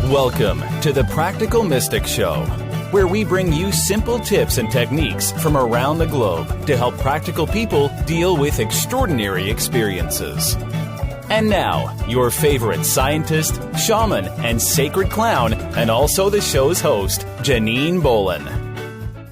Welcome to the Practical Mystic Show, where we bring you simple tips and techniques from around the globe to help practical people deal with extraordinary experiences. And now, your favorite scientist, shaman, and sacred clown, and also the show's host, Janine Bolin.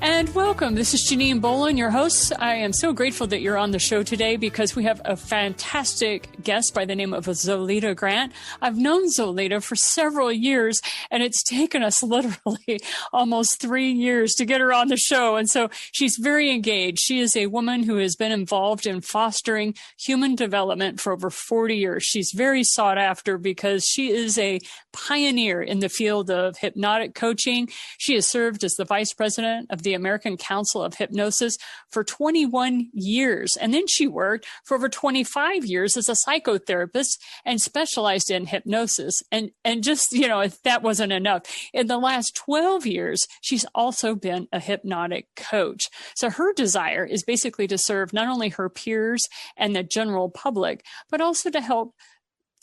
And welcome. This is Janine Bolin, your host. I am so grateful that you're on the show today because we have a fantastic guest by the name of Zoilita Grant. I've known Zoilita for several years, and it's taken us literally almost 3 years to get her on the show. And so she's very engaged. She is a woman who has been involved in fostering human development for over 40 years. She's very sought after because she is a pioneer in the field of hypnotic coaching. She has served as the vice president of the American Council of Hypnosis for 21 years. And then she worked for over 25 years as a psychotherapist and specialized in hypnosis. And just, if that wasn't enough, in the last 12 years, she's also been a hypnotic coach. So her desire is basically to serve not only her peers and the general public, but also to help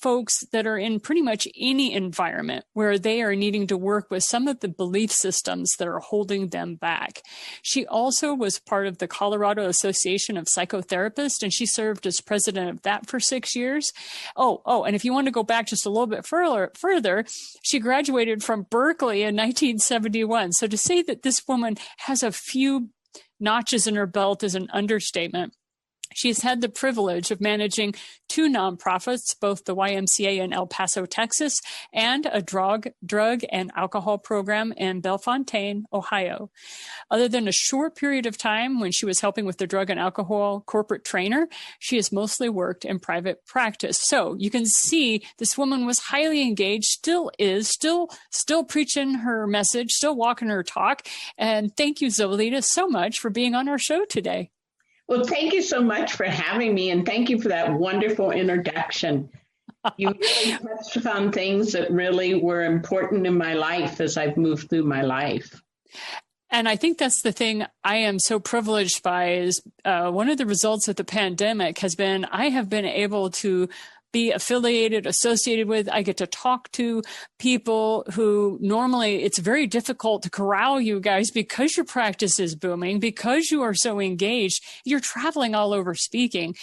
folks that are in pretty much any environment where they are needing to work with some of the belief systems that are holding them back. She also was part of the Colorado Association of Psychotherapists, and she served as president of that for 6 years. And if you want to go back just a little bit further, she graduated from Berkeley in 1971. So to say that this woman has a few notches in her belt is an understatement. She's had the privilege of managing 2 nonprofits, both the YMCA in El Paso, Texas, and a drug and alcohol program in Bellefontaine, Ohio. Other than a short period of time when she was helping with the drug and alcohol corporate trainer, she has mostly worked in private practice. So you can see this woman was highly engaged, still is, still preaching her message, still walking her talk. And thank you, Zoilita, so much for being on our show today. Well, thank you so much for having me, and thank you for that wonderful introduction. You really touched upon things that really were important in my life as I've moved through my life. And I think that's the thing I am so privileged by is one of the results of the pandemic has been I have been able to be associated with. I get to talk to people who normally it's very difficult to corral you guys because your practice is booming, because you are so engaged. You're traveling all over speaking.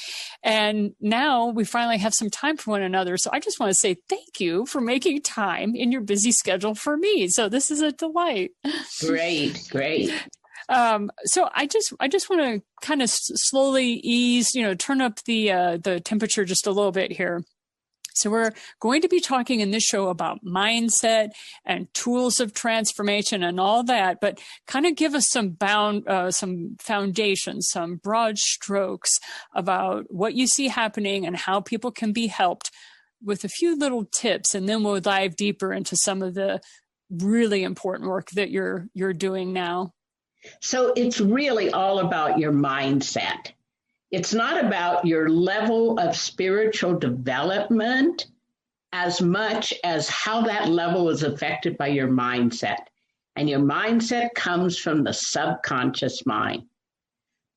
And now we finally have some time for one another. So I just want to say thank you for making time in your busy schedule for me. So this is a delight. Great. So I just want to kind of slowly turn up the temperature just a little bit here. So we're going to be talking in this show about mindset and tools of transformation and all that, but kind of give us some foundations, some broad strokes about what you see happening and how people can be helped with a few little tips. And then we'll dive deeper into some of the really important work that you're doing now. So it's really all about your mindset. It's not about your level of spiritual development as much as how that level is affected by your mindset. And your mindset comes from the subconscious mind.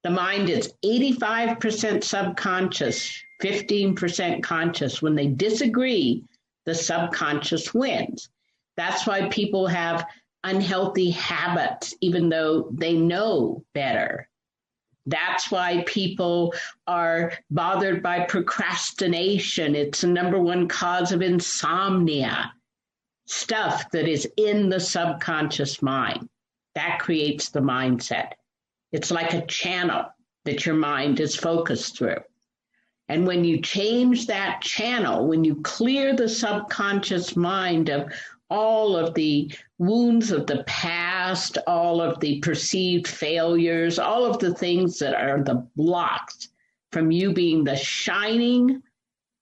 The mind is 85% subconscious, 15% conscious. When they disagree, the subconscious wins. That's why people have unhealthy habits, even though they know better. That's why people are bothered by procrastination. It's the number one cause of insomnia. Stuff that is in the subconscious mind. That creates the mindset. It's like a channel that your mind is focused through. And when you change that channel, when you clear the subconscious mind of all of the wounds of the past, all of the perceived failures, all of the things that are the blocks from you being the shining,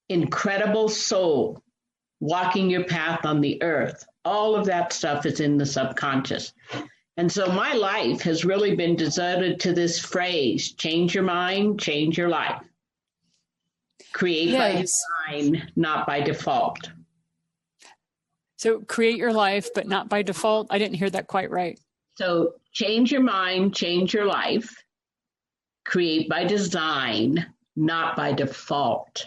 incredible soul walking your path on the earth. All of that stuff is in the subconscious. And so my life has really been devoted to this phrase, change your mind, change your life. Create by design, not by default. So create your life, but not by default. I didn't hear that quite right. So change your mind, change your life. Create by design, not by default.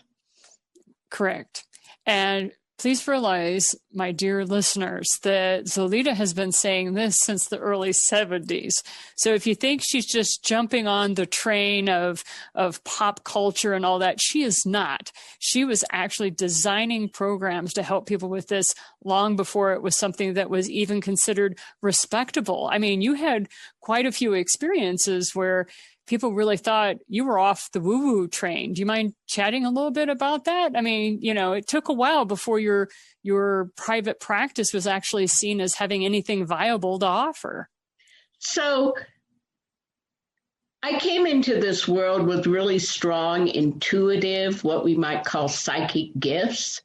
Correct. And Please realize, my dear listeners, that Zoilita has been saying this since the early 70s. So if you think she's just jumping on the train of pop culture and all that, she is not. She was actually designing programs to help people with this long before it was something that was even considered respectable. I mean, you had quite a few experiences where people really thought you were off the woo-woo train. Do you mind chatting a little bit about that? I mean, it took a while before your private practice was actually seen as having anything viable to offer. So I came into this world with really strong, intuitive, what we might call psychic gifts.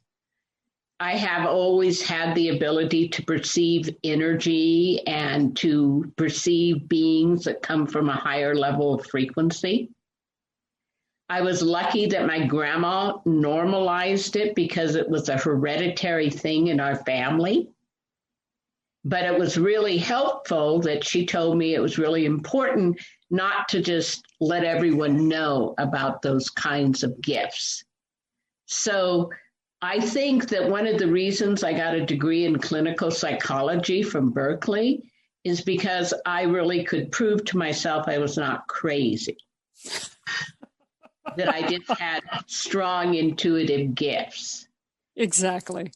I have always had the ability to perceive energy and to perceive beings that come from a higher level of frequency. I was lucky that my grandma normalized it because it was a hereditary thing in our family. But it was really helpful that she told me it was really important not to just let everyone know about those kinds of gifts. So I think that one of the reasons I got a degree in clinical psychology from Berkeley is because I really could prove to myself I was not crazy, that I just had strong intuitive gifts. Exactly.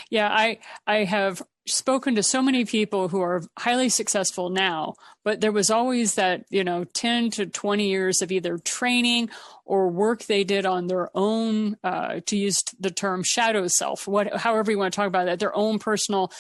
Yeah, I have spoken to so many people who are highly successful now, but there was always that, 10 to 20 years of either training or work they did on their own, to use the term shadow self, however you want to talk about that, their own personal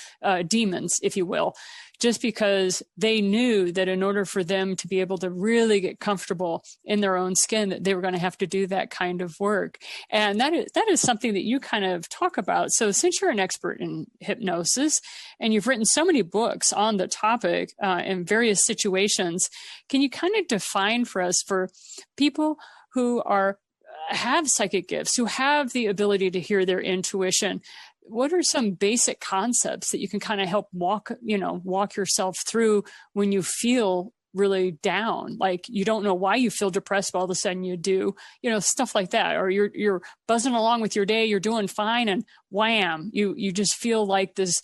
demons, if you will, just because they knew that in order for them to be able to really get comfortable in their own skin, that they were going to have to do that kind of work. And that is something that you kind of talk about. So since you're an expert in hypnosis and you've written so many books on the topic in various situations, can you kind of define for us, for people who have psychic gifts, who have the ability to hear their intuition, what are some basic concepts that you can kind of help walk yourself through when you feel really down, like you don't know why you feel depressed, but all of a sudden you do, stuff like that, or you're buzzing along with your day, you're doing fine, and wham, you just feel like this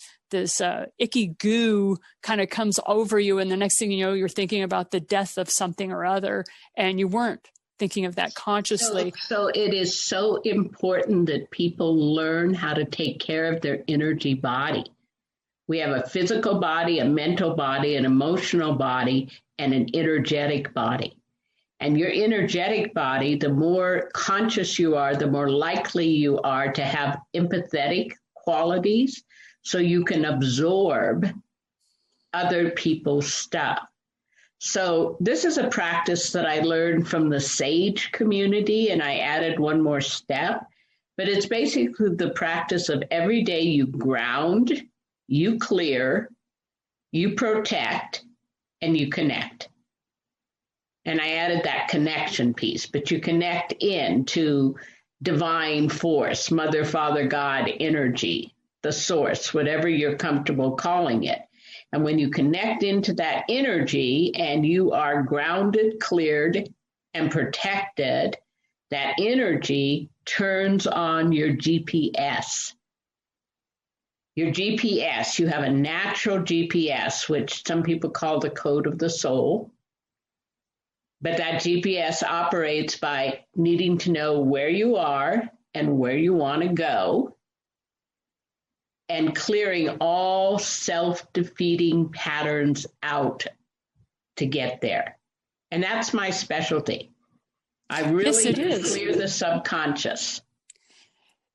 icky goo kind of comes over you, and the next thing you know, you're thinking about the death of something or other, and you weren't thinking of that consciously. So it is so important that people learn how to take care of their energy body. We have a physical body, a mental body, an emotional body, and an energetic body. And your energetic body, the more conscious you are, the more likely you are to have empathetic qualities, so you can absorb other people's stuff. So this is a practice that I learned from the SAGE community, and I added one more step, but it's basically the practice of every day you ground, you clear, you protect, and you connect. And I added that connection piece, but you connect into divine force, Mother, Father, God, energy, the source, whatever you're comfortable calling it. And when you connect into that energy and you are grounded, cleared, and protected, that energy turns on your GPS. Your GPS, you have a natural GPS, which some people call the code of the soul. But that GPS operates by needing to know where you are and where you want to go, and clearing all self-defeating patterns out to get there. And that's my specialty. I really clear the subconscious.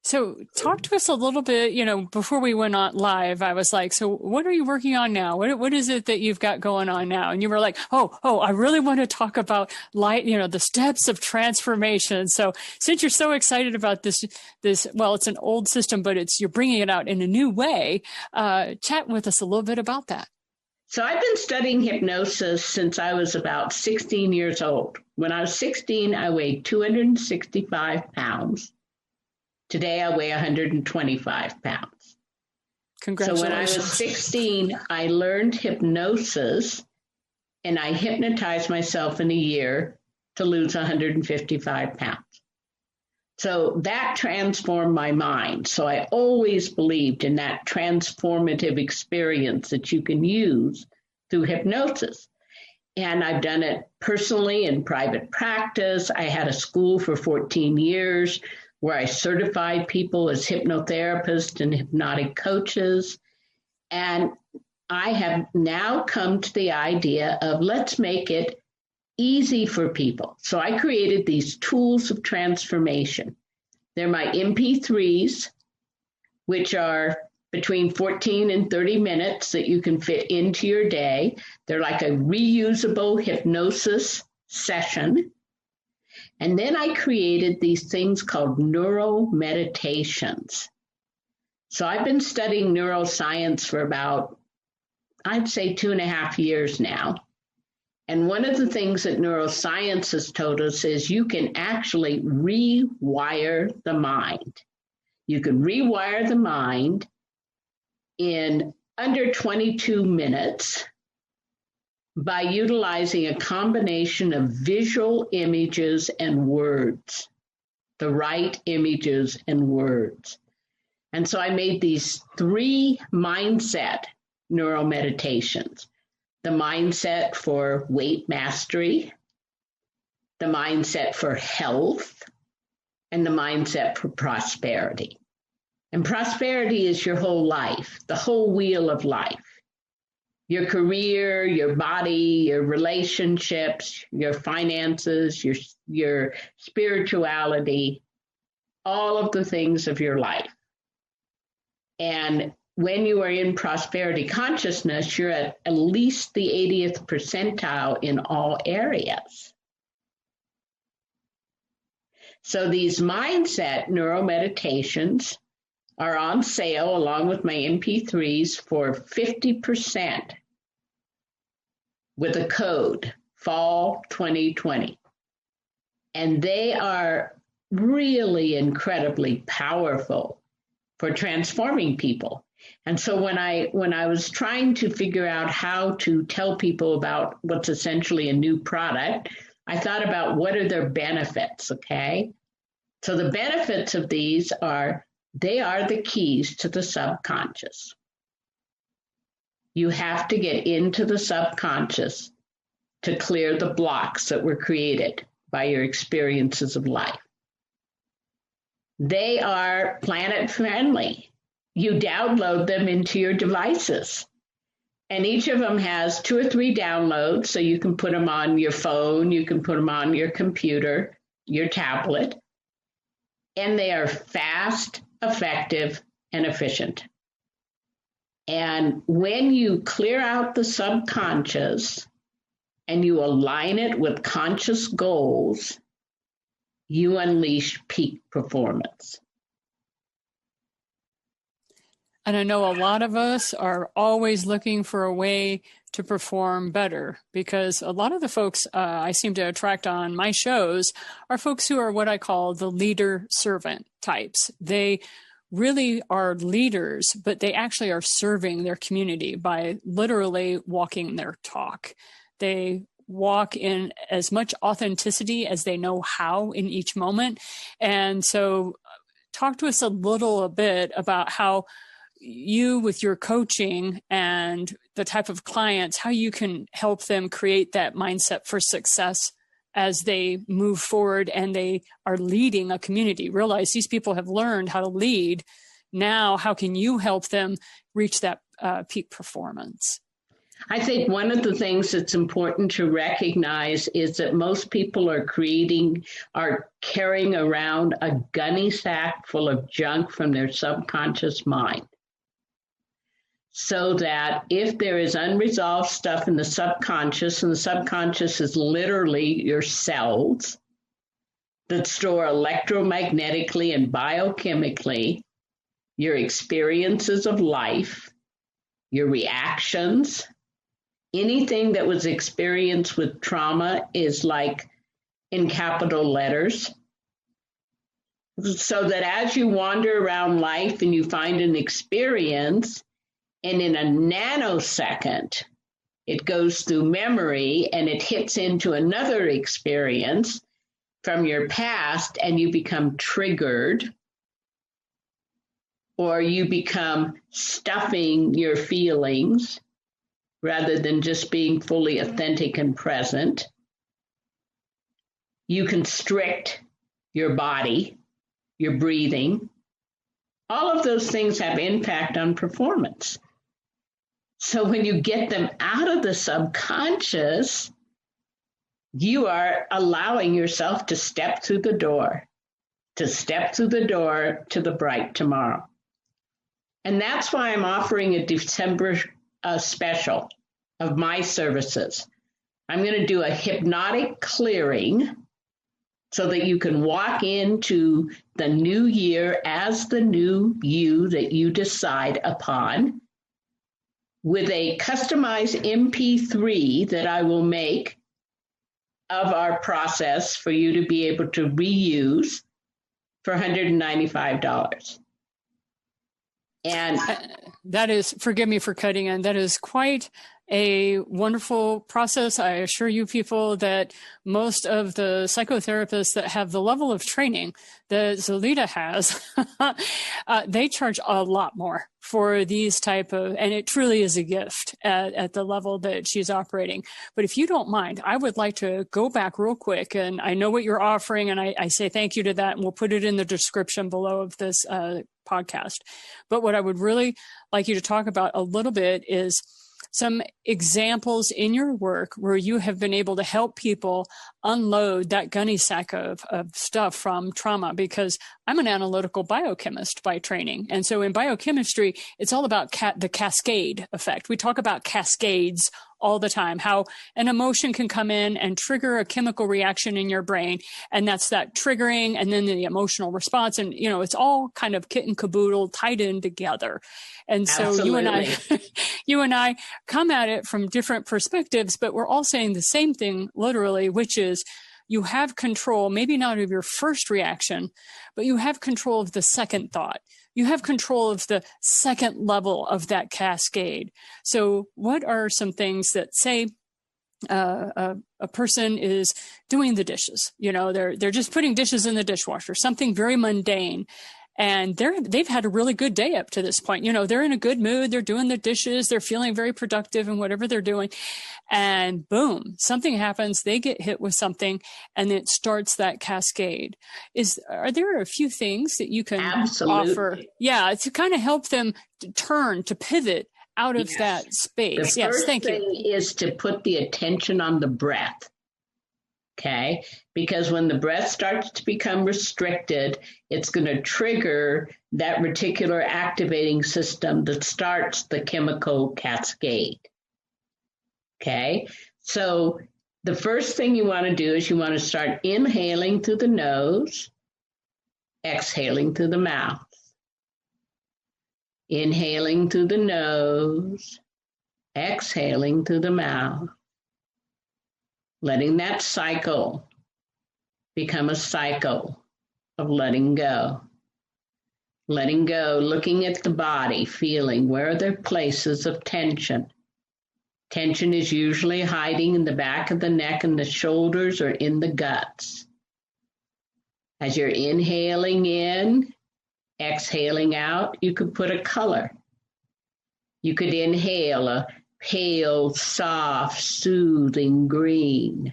So talk to us a little bit, before we went on live, I was like, so what are you working on now? What is it that you've got going on now? And you were like, oh, I really want to talk about the steps of transformation. So since you're so excited about this, well, it's an old system, but you're bringing it out in a new way. Chat with us a little bit about that. So I've been studying hypnosis since I was about 16 years old. When I was 16, I weighed 265 pounds. Today, I weigh 125 pounds. Congratulations. So when I was 16, I learned hypnosis, and I hypnotized myself in a year to lose 155 pounds. So that transformed my mind. So I always believed in that transformative experience that you can use through hypnosis. And I've done it personally in private practice. I had a school for 14 years where I certified people as hypnotherapists and hypnotic coaches. And I have now come to the idea of let's make it easy for people. So I created these tools of transformation. They're my MP3s, which are between 14 and 30 minutes that you can fit into your day. They're like a reusable hypnosis session. And then I created these things called neuro meditations. So I've been studying neuroscience for about, I'd say 2.5 years now. And one of the things that neuroscience has told us is you can actually rewire the mind. You can rewire the mind in under 22 minutes by utilizing a combination of visual images and words, the right images and words. And so I made these 3 mindset neuro meditations. The mindset for weight mastery, the mindset for health, and the mindset for prosperity. And prosperity is your whole life, the whole wheel of life. Your career, your body, your relationships, your finances, your spirituality, all of the things of your life. And when you are in prosperity consciousness, you're at least the 80th percentile in all areas. So these mindset neuro meditations are on sale along with my MP3s for 50% with a code, Fall 2020. And they are really incredibly powerful for transforming people. And so when I was trying to figure out how to tell people about what's essentially a new product, I thought about what are their benefits, okay? So the benefits of these are, they are the keys to the subconscious. You have to get into the subconscious to clear the blocks that were created by your experiences of life. They are planet friendly. You download them into your devices. And each of them has 2 or 3 downloads, so you can put them on your phone, you can put them on your computer, your tablet. And they are fast, effective, and efficient. And when you clear out the subconscious and you align it with conscious goals, you unleash peak performance. And I know a lot of us are always looking for a way to perform better, because a lot of the folks I seem to attract on my shows are folks who are what I call the leader-servant types. They really are leaders, but they actually are serving their community by literally walking their talk. They walk in as much authenticity as they know how in each moment. And so talk to us a little bit about how you, with your coaching and the type of clients, how you can help them create that mindset for success as they move forward and they are leading a community. Realize these people have learned how to lead. Now, how can you help them reach that peak performance? I think one of the things that's important to recognize is that most people are carrying around a gunny sack full of junk from their subconscious mind. So that if there is unresolved stuff in the subconscious, and the subconscious is literally your cells that store electromagnetically and biochemically your experiences of life, your reactions, anything that was experienced with trauma is like in capital letters. So that as you wander around life and you find an experience, and in a nanosecond, it goes through memory and it hits into another experience. from your past and you become triggered, or you become stuffing your feelings rather than just being fully authentic and present. You constrict your body, your breathing. All of those things have impact on performance. So when you get them out of the subconscious, you are allowing yourself to step through the door, to the bright tomorrow. And that's why I'm offering a December special of my services. I'm going to do a hypnotic clearing so that you can walk into the new year as the new you that you decide upon, with a customized MP3 that I will make of our process for you to be able to reuse for $195. And that is, forgive me for cutting in, that is quite a wonderful process. I assure you people that most of the psychotherapists that have the level of training that Zoilita has, they charge a lot more for these type of, and it truly is a gift at the level that she's operating. But if you don't mind, I would like to go back real quick, and I know what you're offering, and I say thank you to that, and we'll put it in the description below of this podcast. But what I would really like you to talk about a little bit is some examples in your work where you have been able to help people unload that gunny sack of stuff from trauma, because I'm an analytical biochemist by training. And so in biochemistry, it's all about the cascade effect. We talk about cascades all the time, how an emotion can come in and trigger a chemical reaction in your brain. And that's that triggering and then the emotional response. And, you know, it's all kind of kit and caboodle tied in together. And so Absolutely. you and I come at it from different perspectives, but we're all saying the same thing, literally, which is you have control, maybe not of your first reaction, but you have control of the second thought. You have control of the second level of that cascade. So what are some things that, say, a person is doing the dishes, you know, they're just putting dishes in the dishwasher, something very mundane. And they've had a really good day up to this point. You know, they're in a good mood. They're doing the dishes. They're feeling very productive in whatever they're doing. And boom, something happens. They get hit with something, and it starts that cascade. Are there a few things that you can offer? Yeah, to kind of help them to pivot out of that space. The first thing is to put the attention on the breath. Okay, because when the breath starts to become restricted, it's going to trigger that reticular activating system that starts the chemical cascade. Okay, so the first thing you want to do is you want to start inhaling through the nose, exhaling through the mouth. Inhaling through the nose, exhaling through the mouth. Letting that cycle become a cycle of letting go. Letting go, looking at the body, feeling where are there places of tension. Tension is usually hiding in the back of the neck and the shoulders or in the guts. As you're inhaling in, exhaling out, you could put a color. You could inhale a pale, soft, soothing green,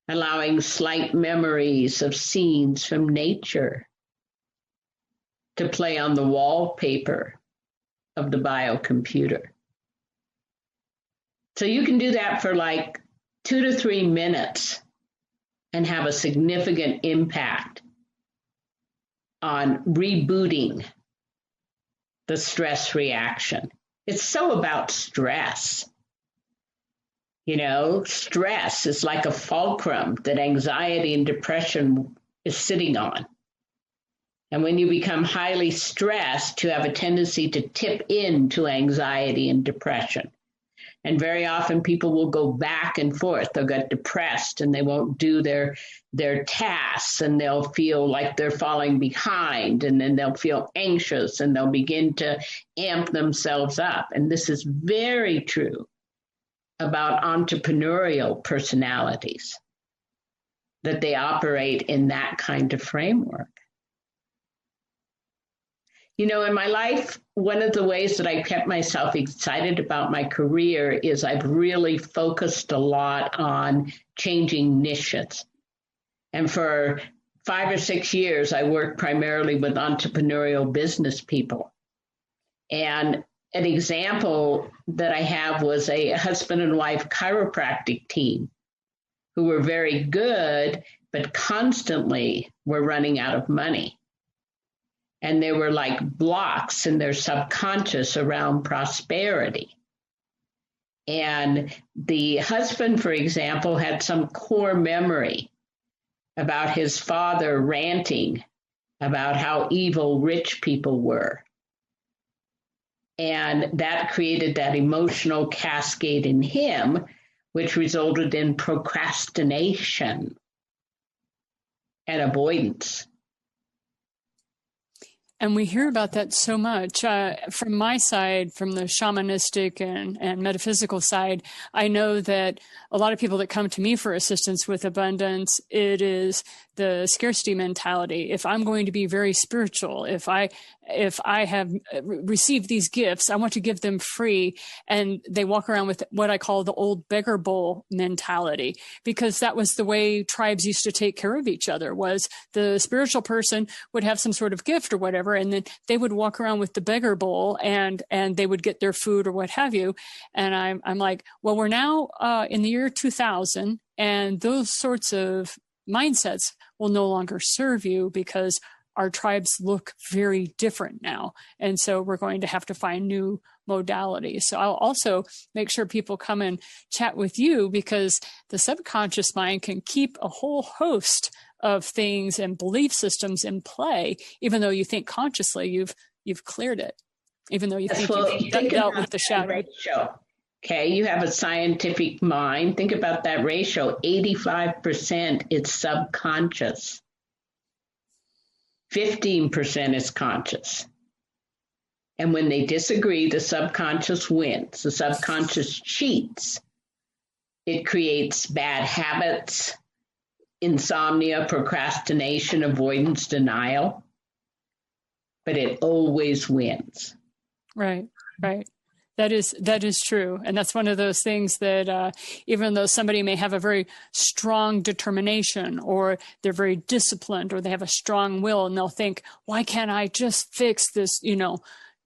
allowing slight memories of scenes from nature to play on the wallpaper of the biocomputer. So you can do that for like 2 to 3 minutes and have a significant impact on rebooting the stress reaction. It's so about stress. You know, stress is like a fulcrum that anxiety and depression is sitting on. And when you become highly stressed, you have a tendency to tip into anxiety and depression. And very often people will go back and forth. They'll get depressed and they won't do their tasks, and they'll feel like they're falling behind, and then they'll feel anxious and they'll begin to amp themselves up. And this is very true about entrepreneurial personalities. that they operate in that kind of framework. You know, in my life, one of the ways that I kept myself excited about my career is I've really focused a lot on changing niches. And for 5 or 6 years, I worked primarily with entrepreneurial business people. And an example that I have was a husband and wife chiropractic team who were very good, but constantly were running out of money. And there were like blocks in their subconscious around prosperity. And the husband, for example, had some core memory about his father ranting about how evil rich people were. And that created that emotional cascade in him, which resulted in procrastination and avoidance. And we hear about that so much. From my side, from the shamanistic and metaphysical side, I know that a lot of people that come to me for assistance with abundance, it is the scarcity mentality. If I'm going to be very spiritual, if I have received these gifts, I want to give them free. And they walk around with what I call the old beggar bowl mentality, because that was the way tribes used to take care of each other. Was the spiritual person would have some sort of gift or whatever, and then they would walk around with the beggar bowl and they would get their food or what have you. And I'm like, well, we're now in the year 2000, and those sorts of mindsets will no longer serve you, because our tribes look very different now. And so we're going to have to find new modalities. So I'll also make sure people come and chat with you, because the subconscious mind can keep a whole host of things and belief systems in play, even though you think consciously you've cleared it, even though you think you've dealt with the shadow. Ratio. Okay, you have a scientific mind. Think about that ratio. 85% is subconscious. 15% is conscious. And when they disagree, the subconscious wins. The subconscious cheats. It creates bad habits, insomnia, procrastination, avoidance, denial. But it always wins. Right, right. That is true. And that's one of those things that even though somebody may have a very strong determination, or they're very disciplined, or they have a strong will, and they'll think, why can't I just fix this,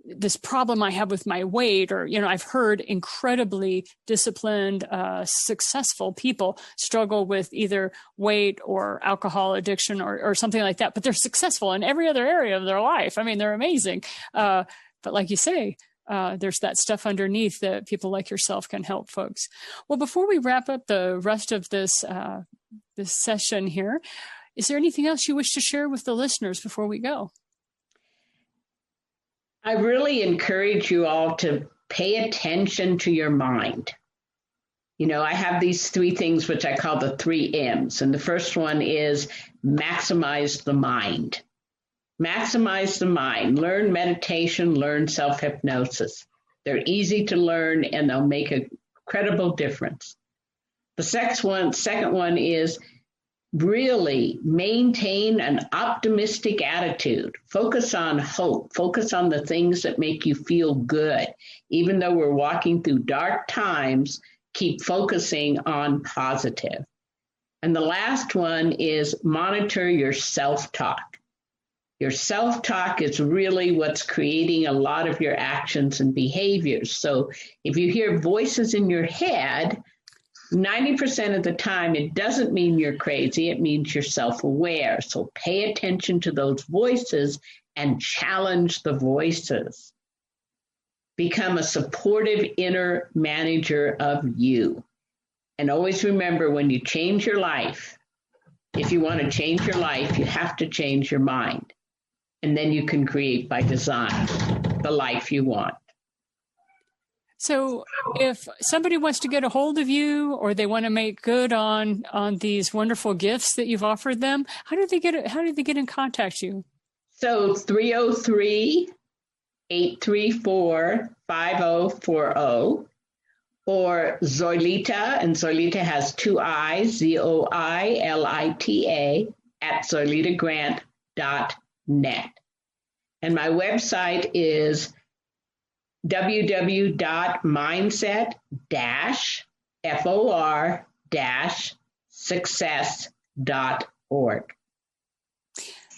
this problem I have with my weight? Or, I've heard incredibly disciplined, successful people struggle with either weight or alcohol addiction or something like that, but they're successful in every other area of their life. I mean, they're amazing. But like you say, there's that stuff underneath that people like yourself can help folks. Well, before we wrap up the rest of this session here, is there anything else you wish to share with the listeners before we go? I really encourage you all to pay attention to your mind. I have these 3 things which I call the 3 M's. And the first one is maximize the mind. Maximize the mind. Learn meditation, learn self-hypnosis. They're easy to learn, and they'll make a credible difference. The second one is really maintain an optimistic attitude. Focus on hope. Focus on the things that make you feel good. Even though we're walking through dark times, keep focusing on positive. And the last one is monitor your self-talk. Your self-talk is really what's creating a lot of your actions and behaviors. So if you hear voices in your head, 90% of the time, it doesn't mean you're crazy. It means you're self-aware. So pay attention to those voices and challenge the voices. Become a supportive inner manager of you. And always remember, when you change your life, if you want to change your life, you have to change your mind. And then you can create by design the life you want. So if somebody wants to get a hold of you, or they want to make good on these wonderful gifts that you've offered them, how do they get in contact you? So 303-834-5040, or Zoilita, and Zoilita has 2 I's, Zoilita, at zoilitagrant.net. And my website is www.mindset-for-success.org.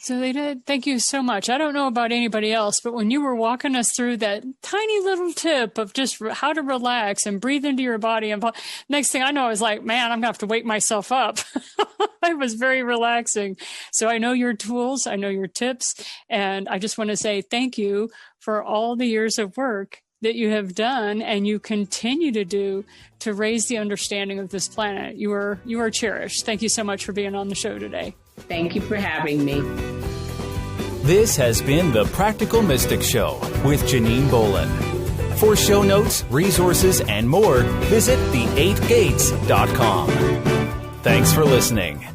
Zoilita, thank you so much. I don't know about anybody else, but when you were walking us through that tiny little tip of just how to relax and breathe into your body, and next thing I know, I was like, man, I'm going to have to wake myself up. It was very relaxing. So I know your tools, I know your tips, and I just want to say thank you for all the years of work that you have done and you continue to do to raise the understanding of this planet. You are cherished. Thank you so much for being on the show today. Thank you for having me. This has been the Practical Mystic Show with Janine Bolin. For show notes, resources, and more, visit the8gates.com. Thanks for listening.